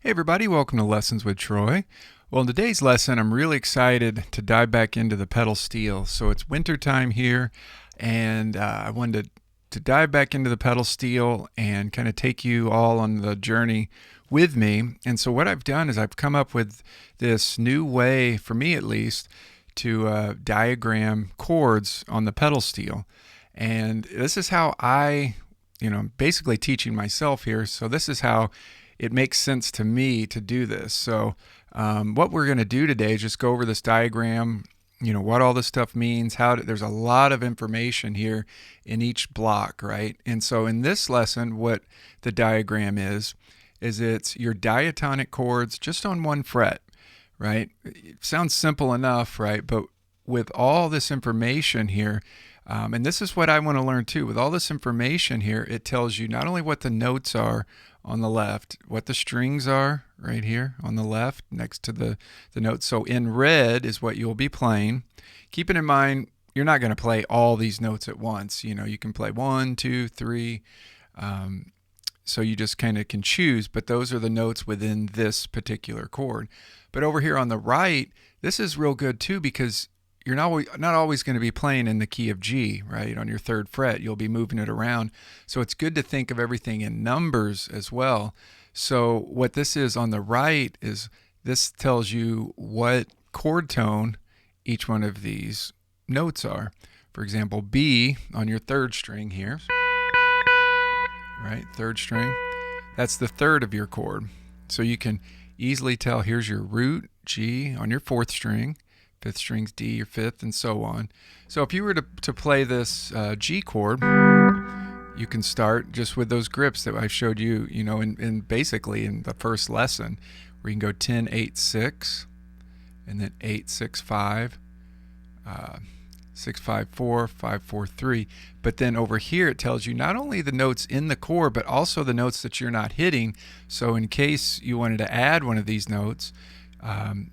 Hey everybody, welcome to Lessons with Troy. Well, in today's lesson, I'm really excited to dive back into the pedal steel. So it's winter time here, and I wanted to dive back into the pedal steel and kind of take you all on the journey with me. And so what I've done is I've come up with this new way, for me at least, to diagram chords on the pedal steel. And this is how I'm basically teaching myself here. So this is how it makes sense to me to do this. So what we're going to do today is just go over this diagram, what all this stuff means, there's a lot of information here in each block, right? And so in this lesson, what the diagram is it's your diatonic chords just on one fret, right? It sounds simple enough, right? But with all this information here, and this is what I want to learn too, with all this information here, it tells you not only what the notes are on the left, what the strings are right here on the left next to the notes. So in red is what you'll be playing. Keeping in mind, you're not going to play all these notes at once. You can play 1, 2, 3. So you just kind of can choose, but those are the notes within this particular chord. But over here on the right, this is real good too, because you're not always going to be playing in the key of G, right? On your third fret, you'll be moving it around. So it's good to think of everything in numbers as well. So what this is on the right is this tells you what chord tone each one of these notes are. For example, B on your third string here, right? Third string, that's the third of your chord. So you can easily tell here's your root, G on your fourth string, fifth string's D, your fifth, and so on. So if you were to play this G chord, you can start just with those grips that I showed you, in basically in the first lesson, where you can go 10, 8, 6, and then 8, 6, 5, 6, 5, 4, 5, 4, 3. But then over here it tells you not only the notes in the chord, but also the notes that you're not hitting. So in case you wanted to add one of these notes,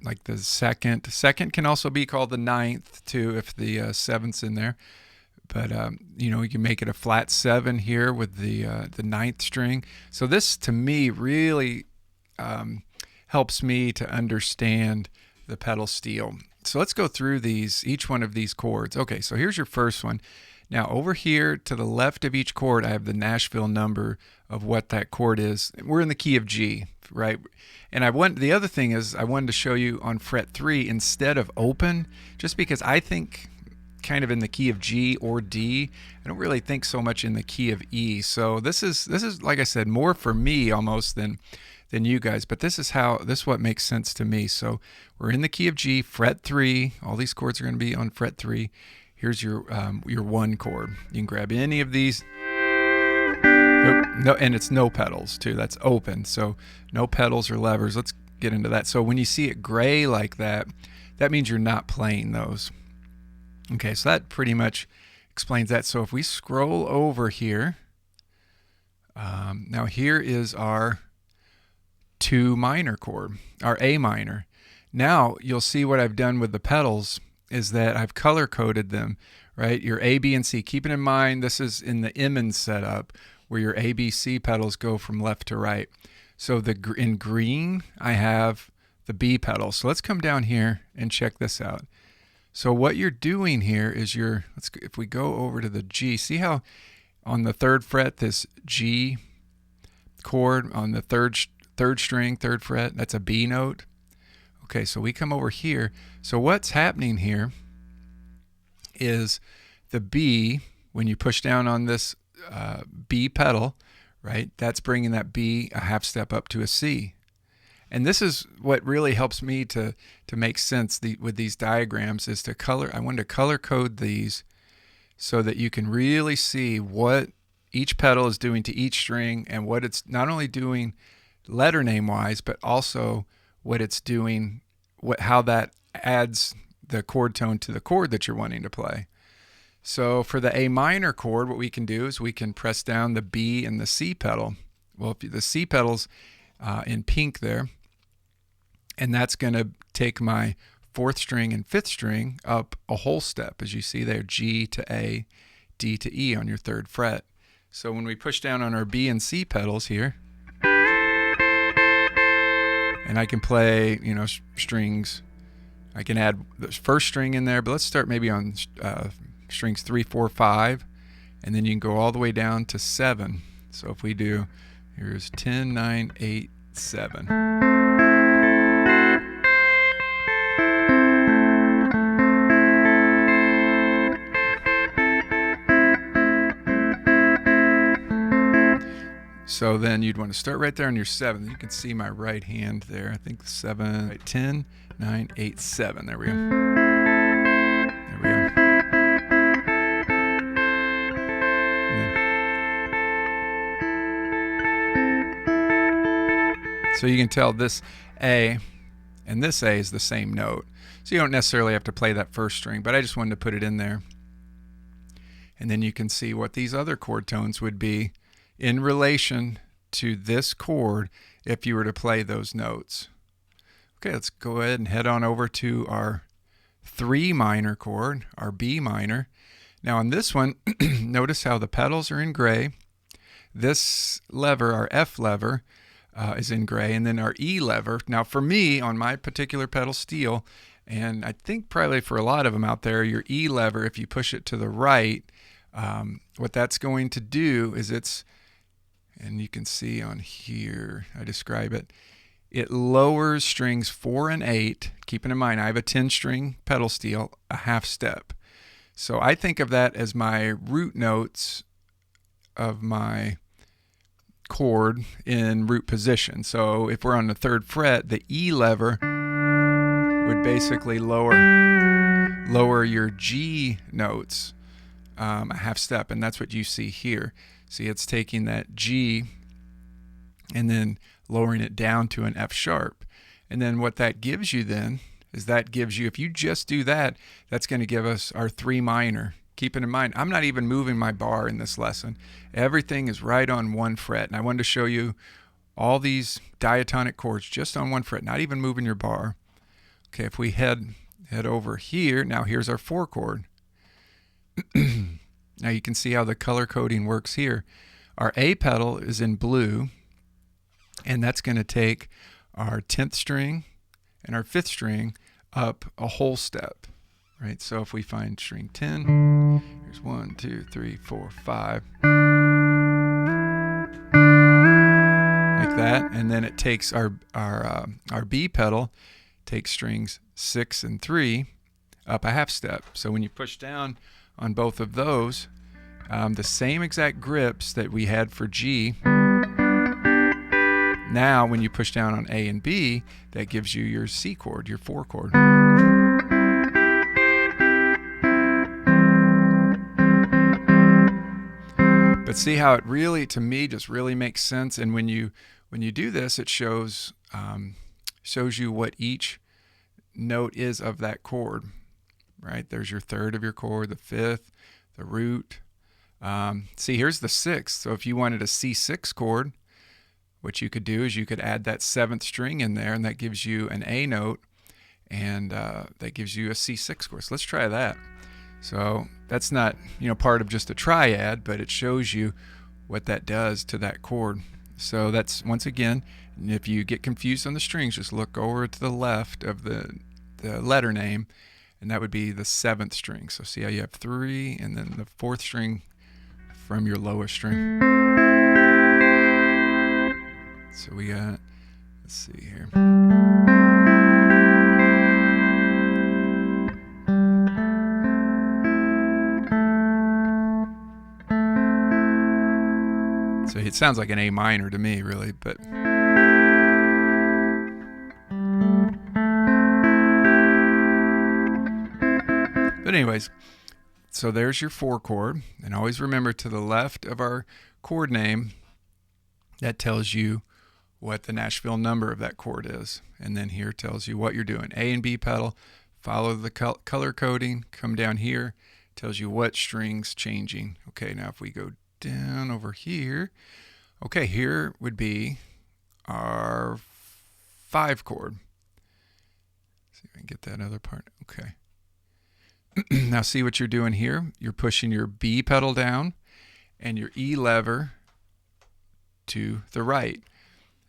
like the second can also be called the ninth too, if the seventh's in there. But you can make it a flat 7 here with the ninth string. So this to me really helps me to understand the pedal steel. So let's go through each one of these chords. Okay, so here's your first one. Now over here to the left of each chord, I have the Nashville number of what that chord is. We're in the key of G, right? And the other thing is I wanted to show you on fret 3 instead of open, just because I think kind of in the key of G or D. I don't really think so much in the key of E. So this is like I said, more for me almost than you guys, but this is what makes sense to me. So we're in the key of G, fret 3. All these chords are going to be on fret 3. Here's your 1 chord. You can grab any of these. No, and it's no pedals too. That's open. So no pedals or levers. Let's get into that. So when you see it gray like that, that means you're not playing those. Okay, so that pretty much explains that. So if we scroll over here, now here is our 2 minor chord, our A minor. Now you'll see what I've done with the pedals is that I've color coded them, right? Your A, B, and C. Keeping in mind this is in the Emmons setup where your A, B, C pedals go from left to right. So in green I have the B pedal. So let's come down here and check this out. So what you're doing here is if we go over to the G, see how on the third fret this G chord on the third string, third fret, that's a B note. Okay, so we come over here. So what's happening here is the B, when you push down on this B pedal, right, that's bringing that B a half step up to a C. And this is what really helps me to make sense with these diagrams is I wanted to color code these so that you can really see what each pedal is doing to each string and what it's not only doing letter name wise, but also what it's doing, how that adds the chord tone to the chord that you're wanting to play. So for the A minor chord, what we can do is we can press down the B and the C pedal. Well, if the C pedal's in pink there, and that's going to take my fourth string and fifth string up a whole step, as you see there, G to A, D to E on your third fret. So when we push down on our B and C pedals here, And I can play, strings. I can add the first string in there, but let's start maybe on strings 3, 4, 5, and then you can go all the way down to 7. So if we do, here's 10, 9, 8, 7. So then you'd want to start right there on your 7. You can see my right hand there. I think 7, right, 10, 9, 8, 7. There we go. There we go. So you can tell this A and this A is the same note. So you don't necessarily have to play that first string, but I just wanted to put it in there. And then you can see what these other chord tones would be in relation to this chord if you were to play those notes. Okay, let's go ahead and head on over to our 3 minor chord, our B minor. Now on this one, notice how the pedals are in gray. This lever, our F lever, is in gray, and then our E lever. Now for me, on my particular pedal steel, and I think probably for a lot of them out there, your E lever, if you push it to the right, what that's going to do is and you can see on here, I describe it, it lowers strings 4 and 8. Keeping in mind, I have a 10-string pedal steel, a half step. So I think of that as my root notes of my chord in root position. So if we're on the 3rd fret, the E lever would basically lower your G notes a half step, and that's what you see here. See, it's taking that G and then lowering it down to an F sharp. And then what that gives you then is that gives you, if you just do that, that's going to give us our 3 minor. Keeping in mind, I'm not even moving my bar in this lesson. Everything is right on 1 fret. And I wanted to show you all these diatonic chords just on 1 fret, not even moving your bar. Okay, if we head over here, now here's our 4 chord. Now you can see how the color coding works here. Our A pedal is in blue, and that's going to take our 10th string and our 5th string up a whole step, right? So if we find string 10, here's 1, 2, 3, 4, 5, like that, and then it takes our B pedal, takes strings 6 and 3 up a half step. So when you push down on both of those, the same exact grips that we had for G, now when you push down on A and B, that gives you your C chord, your 4 chord. But see how it really, to me, just really makes sense. And when you do this, it shows you what each note is of that chord. Right, there's your 3rd of your chord, the 5th, the root. See, here's the 6th. So if you wanted a C6 chord, what you could do is you could add that 7th string in there, and that gives you an A note, and that gives you a C6 chord. So let's try that. So that's not part of just a triad, but it shows you what that does to that chord. So that's, once again, if you get confused on the strings, just look over to the left of the letter name, and that would be the 7th string. So see how you have 3 and then the 4th string from your lowest string. So we got, let's see here. So it sounds like an A minor to me, really, but anyways, so there's your 4 chord, and always remember, to the left of our chord name, that tells you what the Nashville number of that chord is, and then here tells you what you're doing. A and B pedal, follow the color coding, come down here, tells you what string's changing. Okay, now if we go down over here, okay, here would be our 5 chord. See if I can get that other part. Okay. Now see what you're doing here. You're pushing your B pedal down and your E lever to the right.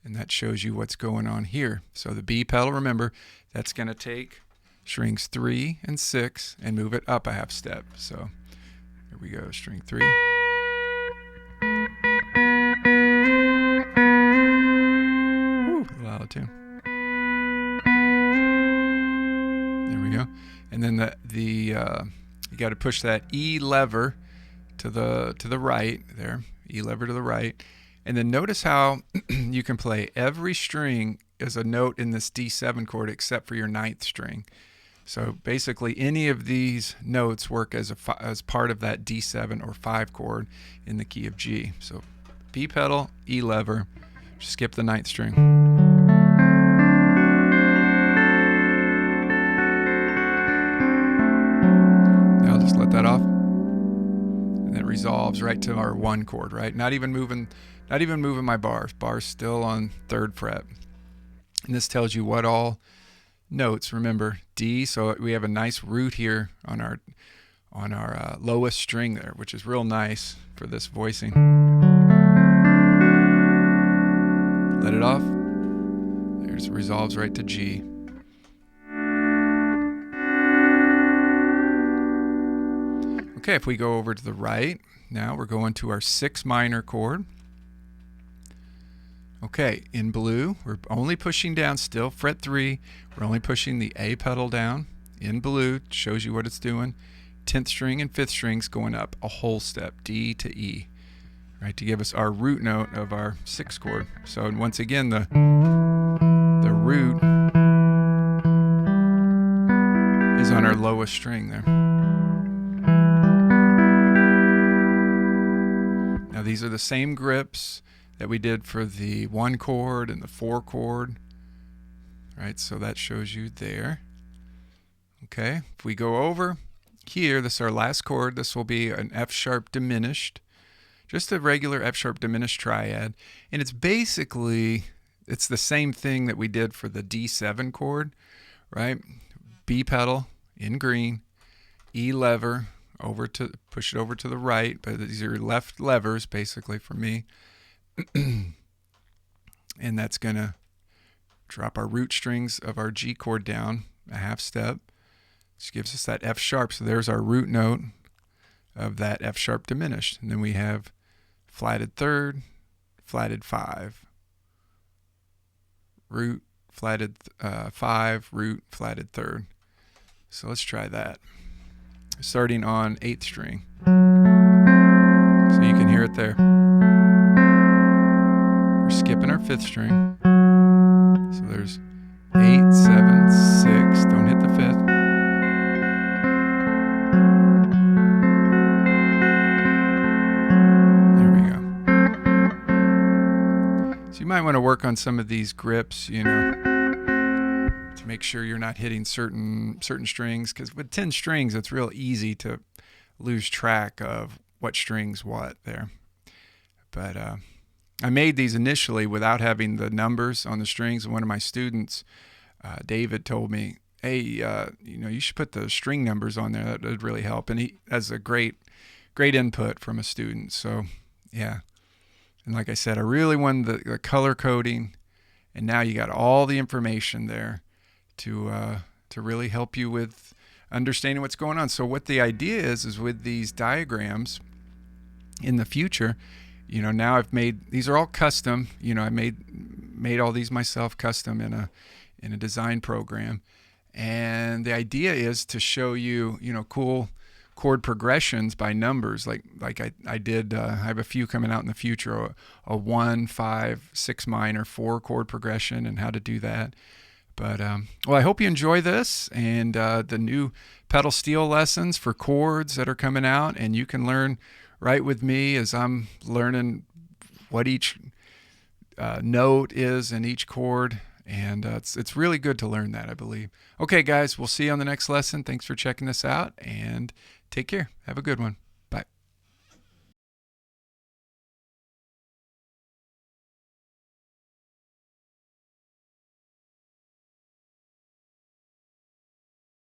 and that shows you what's going on here. So the B pedal, remember, that's going to take strings 3 and 6 and move it up a half step. So here we go, string 3. Woo, a little out of tune. There we go. And then you got to push that E lever to the right there. E lever to the right. And then notice how you can play every string as a note in this D7 chord except for your 9th string. So basically any of these notes work as part of that D7 or 5 chord in the key of G. So B pedal, E lever, skip the 9th string. Now just let that off. And it resolves right to our 1 chord, right? Not even moving my bars. Bars still on 3rd fret. And this tells you what all notes, remember D, so we have a nice root here on our lowest string there, which is real nice for this voicing. Let it off. There's resolves right to G. Okay, if we go over to the right, now we're going to our 6 minor chord. Okay, in blue, we're only pushing down still, fret 3. We're only pushing the A pedal down. In blue, shows you what it's doing. 10th string and 5th strings going up a whole step, D to E, right, to give us our root note of our 6th chord. So once again, the root is on our lowest string there. Now these are the same grips that we did for the 1 chord and the 4 chord, right? So that shows you there. Okay, if we go over here, this is our last chord. This will be an F sharp diminished, just a regular F sharp diminished triad, and it's basically the same thing that we did for the D7 chord, right? B pedal in green, E lever push it over to the right, but these are left levers basically for me. And that's going to drop our root strings of our G chord down a half step, which gives us that F sharp. So there's our root note of that F sharp diminished. And then we have flatted 3rd, flatted 5, root, flatted 5, root, flatted 3rd. So let's try that. Starting on 8th string. So you can hear it there. We're skipping our 5th string. So there's 8, 7, 6. Don't hit the 5th. There we go. So you might want to work on some of these grips, to make sure you're not hitting certain strings, because with 10 strings, it's real easy to lose track of what strings what there. But I made these initially without having the numbers on the strings. And one of my students, David, told me, hey, you should put the string numbers on there. That would really help. And he has a great input from a student. So, yeah. And like I said, I really wanted the color coding. And now you got all the information there to really help you with understanding what's going on. So what the idea is with these diagrams in the future, now I've made, these are all custom, I made all these myself custom in a design program. And the idea is to show you, cool chord progressions by numbers, like I did. I have a few coming out in the future, a 1, 5, 6 minor, 4 chord progression, and how to do that. But well, I hope you enjoy this and the new pedal steel lessons for chords that are coming out, and you can learn right with me as I'm learning what each note is in each chord. And it's really good to learn that, I believe. Okay, guys, we'll see you on the next lesson. Thanks for checking this out, and take care. Have a good one.